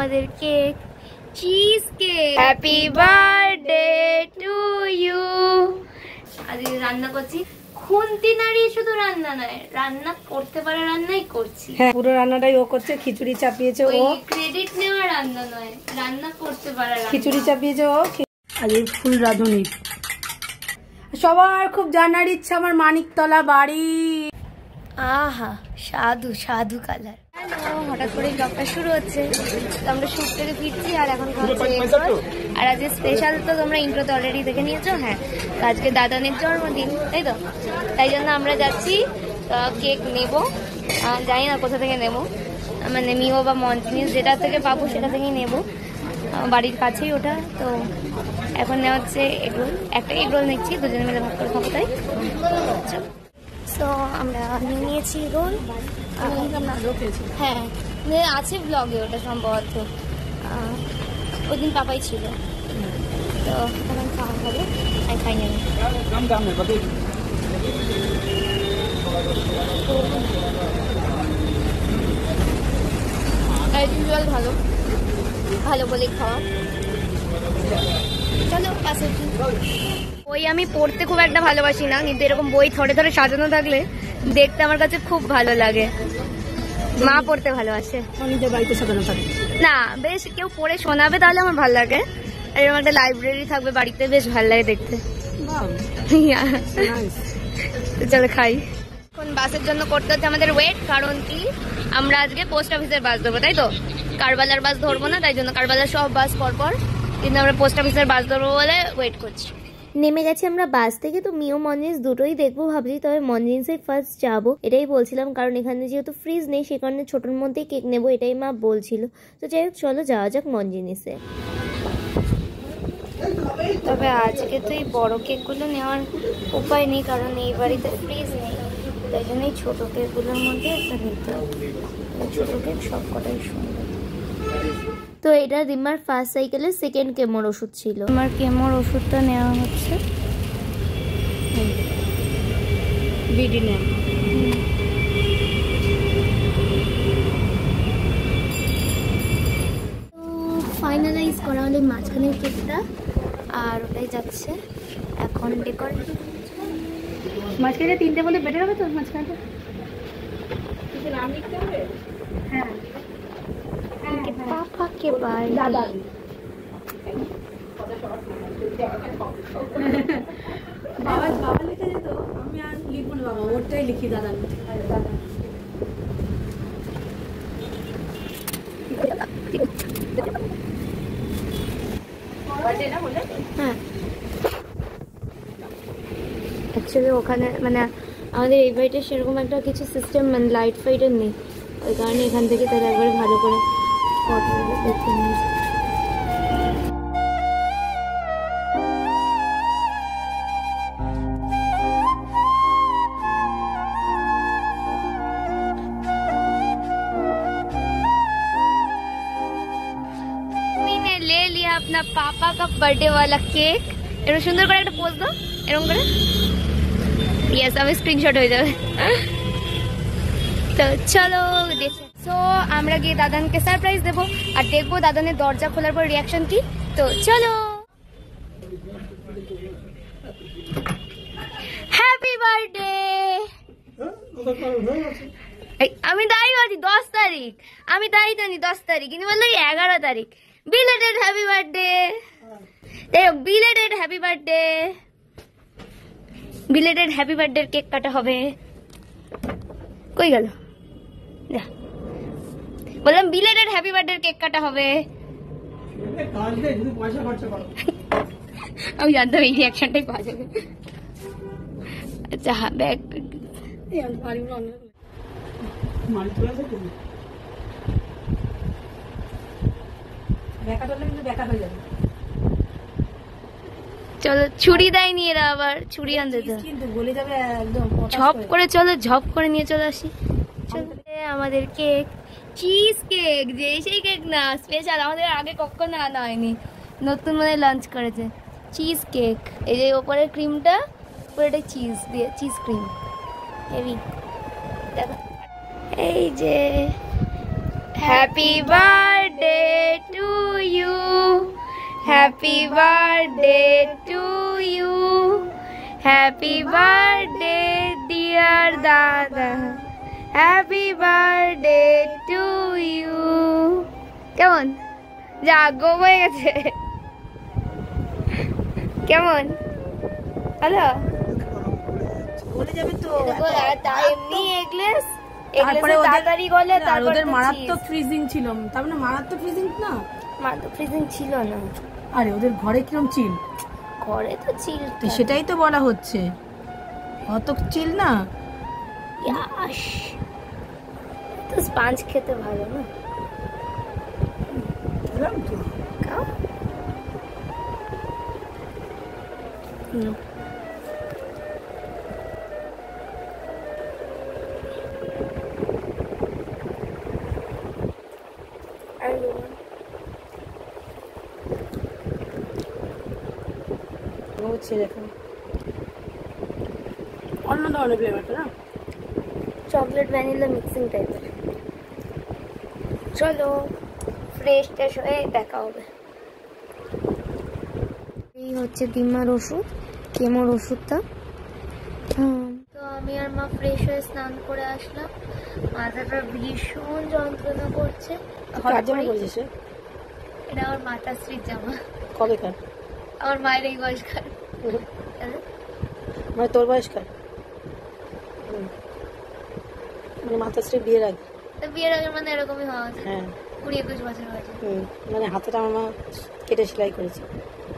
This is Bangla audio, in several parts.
আমাদের cake, cheese cake. Happy birthday to you. আজকে রান্না করছি, খুন্তি নাড়িয়ে শুধু রান্না নয়, রান্না করতে পারে রান্নাই করছি। হ্যাঁ, পুরো রান্নাটাই ও করছে। খিচুড়ি চাপিয়েছে ও, ক্রেডিট নেওয়া রান্না নয়, রান্না করতে পারে। খিচুড়ি চাপিয়েছে ও। আজকে ফুল রাঁধুনি। সবার খুব জানার ইচ্ছা আমার মানিকতলা বাড়ি। আহা, সাধু সাধু কালার। হঠাৎ করে ব্লগটা শুরু হচ্ছে, তো আমরা শুট থেকে ফিরছি আর এখন খাচ্ছি। আর আজকে স্পেশাল তো তোমরা ইন্ট্রোতে অলরেডি দেখে নিয়েছো। হ্যাঁ, আজকে দাদানের জন্মদিন, তাই তো? তাই জন্য আমরা যাচ্ছি কেক নেব। জানি না কোথা থেকে নেব, মানে মিও বা মঞ্জিনিস যেটা থেকে পাবো সেটা থেকেই নেব। বাড়ির কাছেই ওটা। তো এখন নেওয়া হচ্ছে এগরোল। একটা এগরোল নিচ্ছি, দুজনে মিলে ভাগ করে খাবো। তাই তো আমরা নিয়ে নিয়েছি রোল। হ্যাঁ, আছে ব্লগে ওটা সম্ভবত, ওই দিন পাপাই ছিল। তো এখন খাওয়া হবে। আমি খাই না, ভালো ভালো বলে খাওয়া। চলো পাশে। বই আমি পড়তে খুব একটা ভালোবাসি না, কিন্তু এরকম বই ধরে ধরে সাজানো থাকলে দেখতে আমার কাছে খুব ভালো লাগে। মা পড়তে ভালোবাসে, বাড়িতে সাজানো থাকে না বেশ কেউ পড়ে শোনাবে তাহলে আমার ভালো লাগে। আর এরকম একটা লাইব্রেরি থাকবে বাড়িতে, বেশ ভালো লাগে দেখতে। চলো খাই। এখন বাসের জন্য করতে হচ্ছে আমাদের ওয়েট, কারণ কি আমরা আজকে পোস্ট অফিসের বাস ধরবো, তাই তো? কারবালার বাস ধরবো না, তাই জন্য কারবালার সব বাস পরপর, কিন্তু আমরা পোস্ট অফিসের বাস ধরবো বলে ওয়েট করছি। নেমে গেছি আমরা বাস থেকে। তো মিও মঞ্জিনিস দুটোই দেখবো ভাবছি, তবে মঞ্জিনিসে ফার্স্ট যাবো এটাই বলছিলাম, কারণ এখানে যেহেতু ফ্রিজ নেই সে কারণে ছোটোর মধ্যেই কেক নেবো, এটাই মা বলছিল। তো যাই হোক, চলো যাওয়া যাক মঞ্জিনিসে। তবে আজকে তো এই বড়ো কেকগুলো নেওয়ার উপায় নেই, কারণ এই বাড়িতে ফ্রিজ নেই, তাই জন্য এই ছোটো কেকগুলোর মধ্যে একটা নিতে হবে। ছোটো কেক সব কটাই সুন্দর। তো এটা রিমার ফার্স্ট সাইকেলের সেকেন্ড কেমোর ওষুধ ছিল। আমার কেমোর ওষুধটা নেওয়া হচ্ছে। ফাইনালাইজ করা হলে মাঝখানের কেকটা, আর ওটাই যাচ্ছে এখন ডেকোরেশন। মাঝখানে তিনটে বলে বেটার হবে তো? মাঝখানে হ্যাঁ, पापा के बारे दादा বাবা বাবা লিখে দিত, আমি আর লিখবো না বাবা, ওরটাই লিখি দাদা। হ্যাঁ, অ্যাকচুয়ালি ওখানে মানে আমাদের এই বাড়িতে সেরকম একটা কিছু সিস্টেম মানে লাইট ফাইটের নেই, ওই কারণে এখান থেকে তারা একবারে ভালো করে ফটো দেখে নিয়েছে। मैंने ले लिया अपना पापा का बर्थडे वाला केक। এরকম সুন্দর করে একটা পোজ দাও, এরকম করে। ইয়েস, আমি স্ক্রিনশট হয়ে যাবে। তো চলো দেখো। সো আমরা গিয়ে দাদানকে সারপ্রাইজ দেবো আর দেখবো দাদানের দরজা খোলার পর রিয়াকশন কি। তো চলো। Happy birthday. আমি তাই বলছি 10 তারিখ, আমি তাই জানি 10 তারিখ, কিন্তু বললো 11 তারিখ। Belated happy birthday. Belated happy birthday. Belated happy birthday cake কাটা হবে। কই গেল? বললাম বিলেটেড হ্যাপি বার্থডে কেক কাটা হবে। আমি জানতাম এই রিয়াকশনটাই পাওয়া যাবে। আচ্ছা, হ্যাঁ, ব্যাগ চলো। ছুরি দেয়নি এরা, আবার ছুরি আনতে ঝপ করে। চলো ঝপ করে নিয়ে চলে আসি। আমাদের কেক, চিজ কেক, যে সেই কেক না, স্পেশাল, আমাদের আগে কখনো আনা হয়নি, নতুন মানে লঞ্চ করেছে। চিজ কেক, এই যে ওপরের ক্রিমটা পুরোটা চিজ দিয়ে, চিজ ক্রিম হেভি। দেখো এই যে happy birthday happy birthday to you, happy birthday dear দাদা, হ্যাপি বার্থডে টু ইউ। কেমন যা গো হয়ে গেছে, কেমন হ্যালো বলে যাবে তো। এমনি এগলেস তারপরে তাড়াতাড়ি গলে, তারপর ওদের মারাত্মক ফ্রিজিং ছিল, তার মানে মারাত্মক ফ্রিজিং না, মারাত্মক ফ্রিজিং ছিল না। আরে ওদের ঘরে কিরম চিল, ঘরে তো চিল, তো সেটাই তো বলা হচ্ছে, অত চিল না। ইয়াশ, তো স্পঞ্জ খেতে ভালো না, খাও। অন্য ধরনের ফ্লেভারটা না, চকলেট ভ্যানিলা মিক্সিং টাইপের। চলো ফ্রেশ ট্রেশ হয়ে দেখা হবে। এই হচ্ছে দিম্মার ওষুধ, কেমোর ওষুধটা। তো আমি আর মা ফ্রেশ হয়ে স্নান করে আসলাম। মাথাটা ভীষণ যন্ত্রণা করছে। এটা আমার মাতাশ্রীর জামা। কবেকার? আমার মায়ের এই বয়সকার। মানে তোর বয়সকার, মানে মাতাশ্রী বিয়ের আগে? বিয়ের আগে মানে এরকমই হওয়া যায়। হ্যাঁ 20-21 বছর হয়েছে। মানে হাতেটা আমার মা কেটে সেলাই করেছে।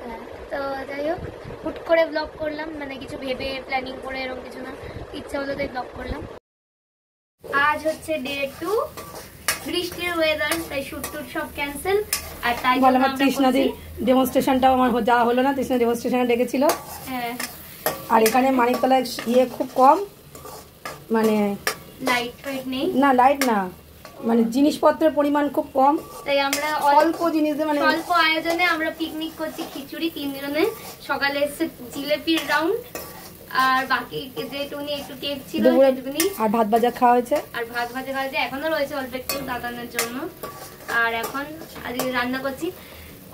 হ্যাঁ, তো যাই হোক হুট করে ব্লগ করলাম, মানে কিছু ভেবে প্ল্যানিং করে এরকম কিছু না, ইচ্ছা হলো তাই ব্লগ করলাম। আজ হচ্ছে ডে 2, বৃষ্টির ওয়েদার, তাই শুট টুট সব ক্যান্সেল। আর তাই জন্য আমরা তৃষ্ণাদির ডেমনস্ট্রেশনটাও আমার যাওয়া হলো না, তৃষ্ণা ডেমনস্ট্রেশনে ডেকেছিল। হ্যাঁ, আর এখানে মানিকতলায় ইয়ে খুব কম, মানে লাইট ফাইট নেই, না লাইট না, মানে জিনিসপত্রের পরিমাণ খুব কম, তাই আমরা অল্প জিনিস দিয়ে, মানে অল্প আয়োজনে আমরা পিকনিক করছি। খিচুড়ি 3 জনে, সকালে এসে জিলেপির রাউন্ড, আর বাকি যেটুকুনি একটু কেক ছিল সেটুকুনি, আর ভাত ভাজা খাওয়া হয়েছে, আর ভাত ভাজা খাওয়া হয়েছে, এখনো রয়েছে অল্প একটু দাদানের জন্য। আর এখন আজকে রান্না করছি।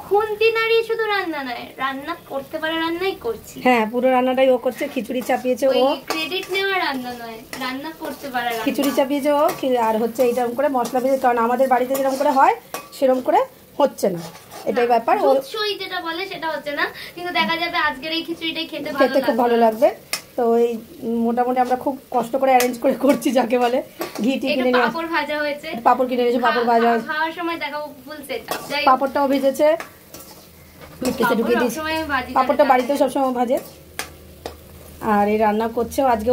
খুন্তি নাড়িয়ে শুধু রান্না নয়, রান্না করতে পারে রান্নাই করছি। হ্যাঁ পুরো রান্নাটাই ও করছে, খিচুড়ি চাপিয়েছে ও, ক্রেডিট নেওয়া রান্না নয়, রান্না করতে পারে, খিচুড়ি চাপিয়েছে ও। আর হচ্ছে এইরকম করে মশলা ভেজে, কারণ আমাদের বাড়িতে যেরকম করে হয় সেরকম করে হচ্ছে না, এটাই ব্যাপার। দুধসই যেটা বলে সেটা হচ্ছে না, কিন্তু দেখা যাবে আজকের এই খিচুড়িটাই খেতে খুব ভালো লাগবে। তো এই মোটামুটি আমরা খুব কষ্ট করে অ্যারেঞ্জ করে করছি, যাকে বলে। ঘি টি কিনে নিয়ে, পাপড় ভাজা হয়েছে, পাপড় কিনে এনেছে, পাপড় ভাজা হয়েছে, খাওয়ার সময় দেখাবো ফুল সেট। পাপড়টাও ভেজেছে, কেটে ঢুকিয়ে দিয়েছি, পাপড়টা বাড়িতেও সবসময় ভাজে। আর এই রান্না করছে আজকে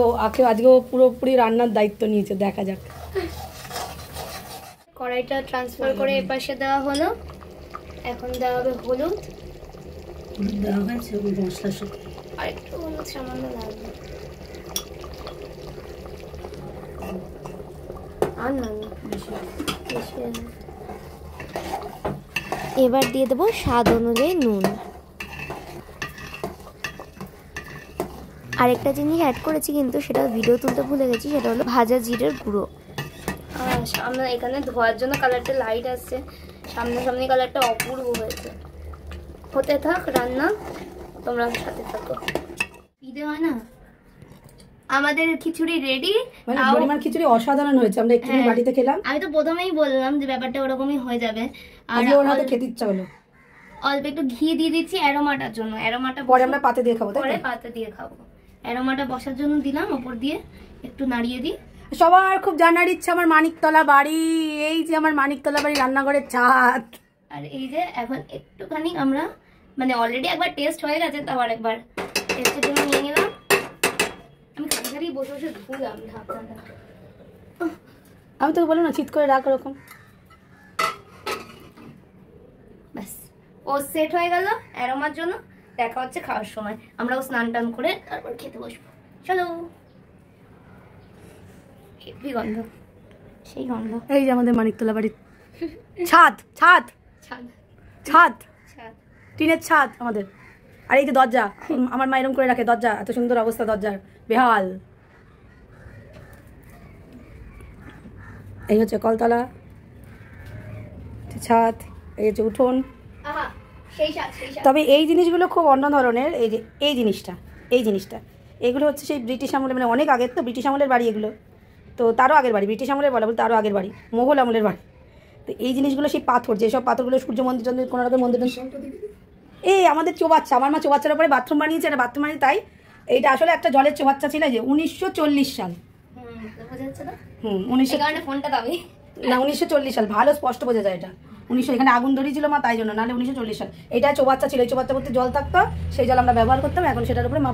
ও পুরোপুরি রান্নার দায়িত্ব নিয়েছে, দেখা যাক। কড়াইটা ট্রান্সফার করে এপাশে দেওয়া হলো, এখন দেওয়া হবে হলুদ, দেওয়া হয়েছে মশলা সব, আর একটু হলুদ সামান্য লাগবে, আর না এবার দিয়ে দেবো স্বাদ অনুযায়ী নুন। আরেকটা জিনিস অ্যাড করেছি, কিন্তু সেটা ভিডিও তুলতে ভুলে গেছি, সেটা হলো ভাজা জিরের গুঁড়ো। সামনে এখানে ধোয়ার জন্য কালারটা লাইট আসছে, সামনাসামনি কালারটা অপূর্ব হয়েছে। হতে থাক রান্না, তোমরা সাথে থাকো। ঈদে হয় না আমাদের খিচুড়ি রেডি, মানে পরিমাণ খিচুড়ি অসাধারণ হয়েছে, আমরা একটু বাড়িতে খেলাম। আমি তো প্রথমেই বললাম যে ব্যাপারটা ওরকমই হয়ে যাবে। আর ওর হাতে খেতে ইচ্ছা হলো, অল্প একটু ঘি দিয়ে দিচ্ছি অ্যারোমাটার জন্য। অ্যারোমাটা পরে আমরা পাতে দিয়ে খাবো, পরে পাতে দিয়ে খাবো। অ্যারোমাটা বসার জন্য দিলাম, ওপর দিয়ে একটু নাড়িয়ে দিই। সবার খুব জানার ইচ্ছা আমার মানিকতলা বাড়ি, এই যে আমার মানিকতলা বাড়ি রান্নাঘরের ছাদ। আর এই যে এখন একটুখানি আমরা, মানে অলরেডি একবার টেস্ট হয়ে গেছে, তাও আরেকবার টেস্টের জন্য নিয়ে নিলাম। আমি খালি বসে বসে ধুলাম ঢাকনাটা। আমি তোকে বললাম না চিৎ করে রাখ ওরকম। ব্যাস ও সেট হয়ে গেল অ্যারোমার জন্য। দেখা হচ্ছে খাওয়ার সময়, আমরাও স্নান টান করে তারপর খেতে বসবো। চলো। হেভি গন্ধ, সেই গন্ধ। এই যে আমাদের মানিকতলা বাড়ির ছাদ, ছাদ ছাদ, ছাদ, ছাদ, টিনের ছাদ আমাদের। আর এই যে দরজা, আমার মা এরকম করে রাখে দরজা, এত সুন্দর অবস্থা দরজার, বেহাল। এই হচ্ছে কলতলা, ছাদ, এই হচ্ছে উঠোন। আহা তবে এই জিনিসগুলো খুব অন্য ধরনের। এই যে এই জিনিসটা এগুলো হচ্ছে সেই ব্রিটিশ আমলে, মানে অনেক আগের তো, ব্রিটিশ আমলের বাড়ি এগুলো, তো তারও আগের বাড়ি, ব্রিটিশ আমলের বলা বলতে তারও আগের বাড়ি, মোগল আমলের বাড়ি। তো এই জিনিসগুলো সেই পাথর, যেসব পাথরগুলো সূর্য মন্দির কোনো রকম মন্দির, এই আমাদের চৌবাচ্চা, আমার মা চৌবাচ্চার উপরে বাথরুম বানিয়েছে, এটা বাথরুম বানিয়ে, তাই এইটা আসলে একটা জলের চৌবাচ্চা ছিল, যে 1940 সাল। 1940 সাল, ভালো স্পষ্ট বোঝা যায় এটা 1900, এখানে আগুন ধরিয়েছিল মা, তাই জন্য, নাহলে 1940 সাল। এটা চৌবাচ্চা ছিল, এই চৌবাচ্চা করতে জল থাকতো, সেই জল আমরা ব্যবহার করতাম। এখন সেটার উপরে মা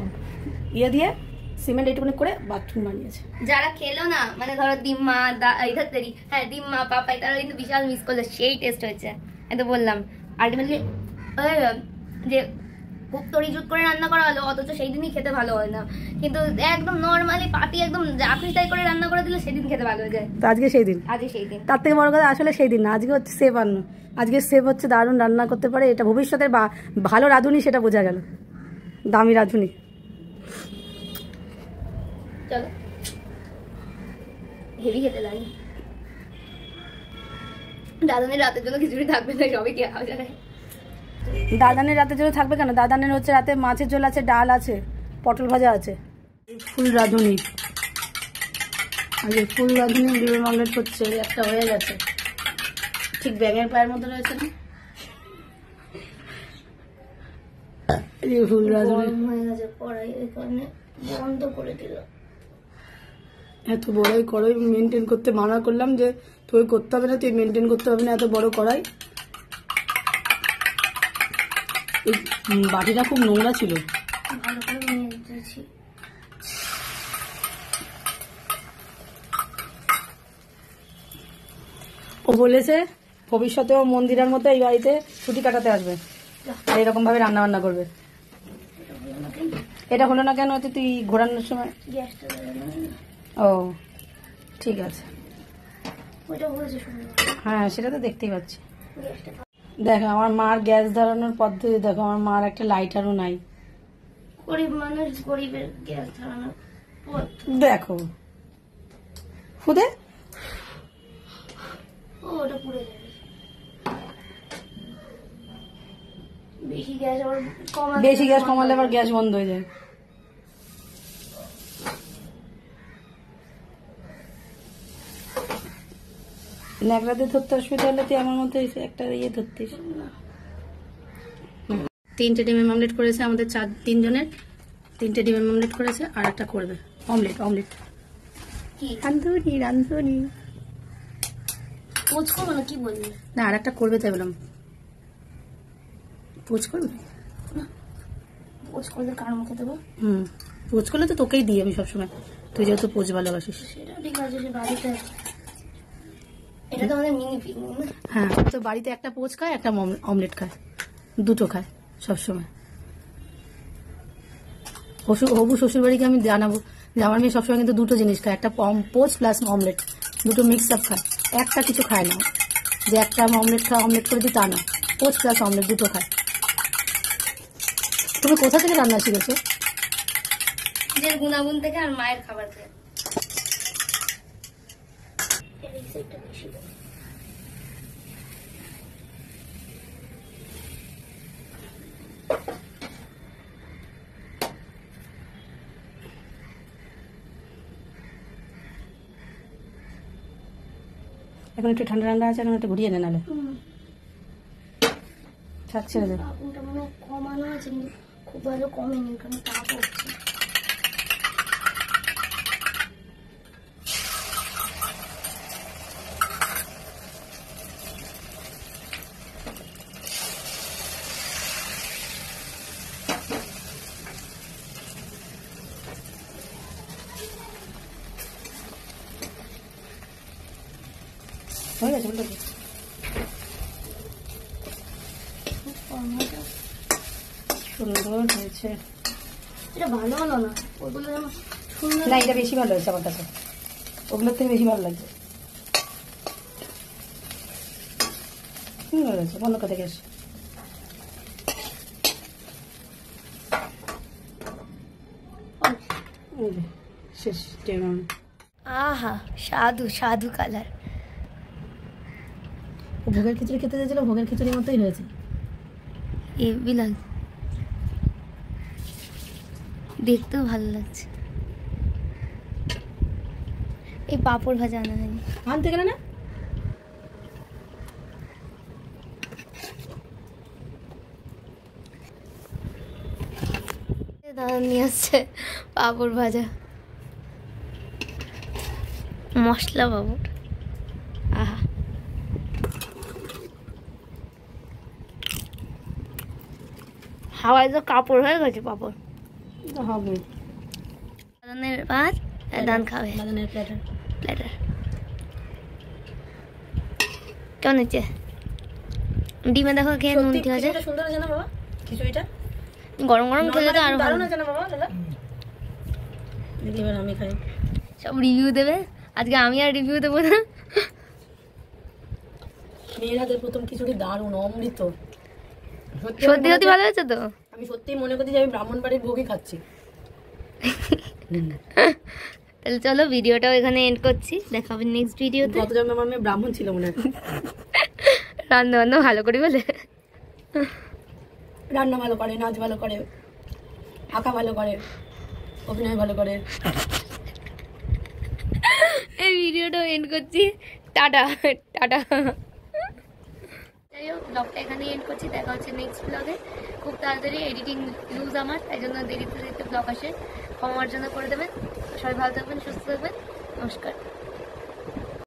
ইয়ে দিয়ে সিমেন্ট এইটুকুনি করে বাথরুম বানিয়েছে। যারা খেলো না, মানে ধরো দিম্মা দিম্মা পাপাই, তারা কিন্তু বিশাল মিস করলো, সেই টেস্ট হয়েছে। আমি তো বললাম আলটিমেটলি যে খুব তরিজুত করে রান্না করা হলো, অথচ সেই দিনই খেতে ভালো হয় না, কিন্তু একদম নর্মালি পাটি একদম জাফরিস্তাই করে রান্না করে দিলে সেদিন খেতে ভালো হয়ে যায়। তো আজকে সেই দিন, তার থেকে বড় কথা আসলে সেই দিন না, আজকে হচ্ছে সেফ রান্না। আজকে সেফ হচ্ছে দারুণ রান্না করতে পারে, এটা ভবিষ্যতের ভালো রাঁধুনি, সেটা বোঝা গেল, দামি রাঁধুনি। চলো, হেভি খেতে লাগে। দাদানের রাতের জন্য খিচুড়ি থাকবে না, সবই কি খাওয়া যায়। দাদানের রাতের জন্য থাকবে কেন, দাদানের হচ্ছে রাতে মাছের ঝোল আছে, ডাল আছে, পটল ভাজা আছে। ফুল রাঁধুনি, আজকে ফুল রাঁধুনি ডিমের অমলেট করছে, একটা হয়ে গেছে, ঠিক ব্যাঙের পায়ের মতো রয়েছে না, ফুল রাঁধুনি হয়ে গেছে। কড়াই এখানে বন্ধ করে দিল, এত বড়ই কড়াই মেনটেন করতে মানা করলাম, যে তুই করতে হবে না, তুই মেনটেন করতে হবে না, এত বড় কড়াই। এই বাটিটা খুব নোংরা ছিল, ভালো করে নিয়ে দিয়েছি। ও বলেছে ভবিষ্যতেও মন্দিরের মতো এই বাড়িতে ছুটি কাটাতে আসবে, আর এরকম ভাবে রান্না বান্না করবে। এটা হলো না কেন, হচ্ছে তুই ঘোরানোর সময় গ্যাসটা, ও ঠিক আছে, হ্যাঁ সেটা তো দেখতেই পাচ্ছি। দেখো আমার মার গ্যাস ধরানোর পদ্ধতি দেখো, আমার মার একটা লাইটারও নাই। গরিব মানুষ, গরিবের গ্যাস ধরানোর দেখো ফুদে, ওটা পুড়ে যাবে। বেশি গ্যাস কমালে আবার গ্যাস বন্ধ হয়ে যায়। ন্যাকড়াতে ধরতে অসুবিধা হলে তুই আমার মতো একটা ইয়ে ধরতিস। 3টে ডিমের অমলেট করেছে আমাদের, 3 জনের 3টে ডিমের অমলেট করেছে, আর একটা করবে অমলেট। রান্ধুনি পোচ করবো না, কি বলবি না, আর একটা করবে, তাই বললাম। পোচ করবে, পোচ করলে কার মুখে দেবো? পোচ করলে তো তোকেই দিই আমি সবসময়, তুই যেহেতু পোচ ভালোবাসিস। সেটা ঠিক আছে, সে বাড়িতে, এটা তো আমাদের মিনি পিকনিক। হ্যাঁ, তো বাড়িতে একটা পোচ খায়, একটা অমলেট খায়, দুটো খায় সবসময়। হবু শ্বশুর বাড়িকে আমি জানাবো যে আমার মেয়ে সবসময় কিন্তু দুটো জিনিস খায়, একটা পোচ প্লাস অমলেট, দুটো মিক্স আপ খায়, একটা কিছু খায় না, যে একটা অমলেট করে দিই তা না, পোচ প্লাস অমলেট দুটো খায়। তুমি কোথা থেকে রান্না শিখেছো? নিজের গুণাগুণ থেকে আর মায়ের খাবার থেকে। এখন একটু ঠান্ডা ঠান্ডা আছে, এখন একটু ঘুরিয়ে নে, নালে ছাদ ছেড়ে দেবে। আগুনটা মনে হয় কমানো আছে, কিন্তু খুব ভালো কমেনি, কারণ তাপ হচ্ছে। হয়ে গেছে, বলতে সুন্দর হয়েছে। এটা ভালো হলো না, ওগুলো সুন্দর না, এটা বেশি ভালো হয়েছে আমার কাছে, ওগুলোর থেকে বেশি ভালো লাগছে। সুন্দর হয়েছে, বন্ধ করে গ্যাস। শেষ। আহা, সাধু সাধু কালার। ভোগের খিচুড়ি খেতে চেয়েছিল, ভোগের খিচুড়ির মতোই হয়েছে। হেভি লাগছে, দেখতেও ভালো লাগছে। এই পাঁপড় ভাজা আনা হয়নি, আনতে গেলে না? দাদা নিয়ে আসছে পাঁপড় ভাজা, মশলা পাঁপড়। আহা, হাওয়ায় তো কাপড় হয়ে গেছে পাঁপড়। হবে বাদানের ভাত, দান খাবে বাদানের প্ল্যাটার। প্ল্যাটার কেমন হচ্ছে? ডিমে দেখো খেয়ে নুন ঠিক আছে। সুন্দর আছে না বাবা খিচুড়িটা? গরম গরম খেলে তো আরো ভালো। দারুণ আছে না বাবা? দেখি এবার আমি খাই। সব রিভিউ দেবে, আজকে আমি আর রিভিউ দেবো না। মেয়ের হাতের প্রথম খিচুড়ি দারুণ, অমৃত। সত্যি সত্যি ভালো হয়েছে তো? আমি সত্যিই মনে করছি যে আমি ব্রাহ্মণ বাড়ির ভোগই খাচ্ছি। তাহলে চলো ভিডিওটাও এখানে এন্ড করছি, দেখা হবে নেক্সট ভিডিওতে। গত জন্মে আমার মেয়ে ব্রাহ্মণ ছিল মনে হয়। রান্না বান্না ভালো করি বলে, রান্না ভালো করে, নাচ ভালো করে, আঁকা ভালো করে, অভিনয় ভালো করে। এই ভিডিওটাও এন্ড করছি, টাটা টাটা। যাই হোক, ব্লগটা এখানে এন্ড করছি, দেখা হচ্ছে নেক্সট ব্লগে। খুব তাড়াতাড়ি এডিটিং লুজ আমার, তাই জন্য দেরিতে দেরিতে ব্লগ আসে, ক্ষমার জন্য করে দেবেন। সবাই ভালো থাকবেন, সুস্থ থাকবেন, নমস্কার।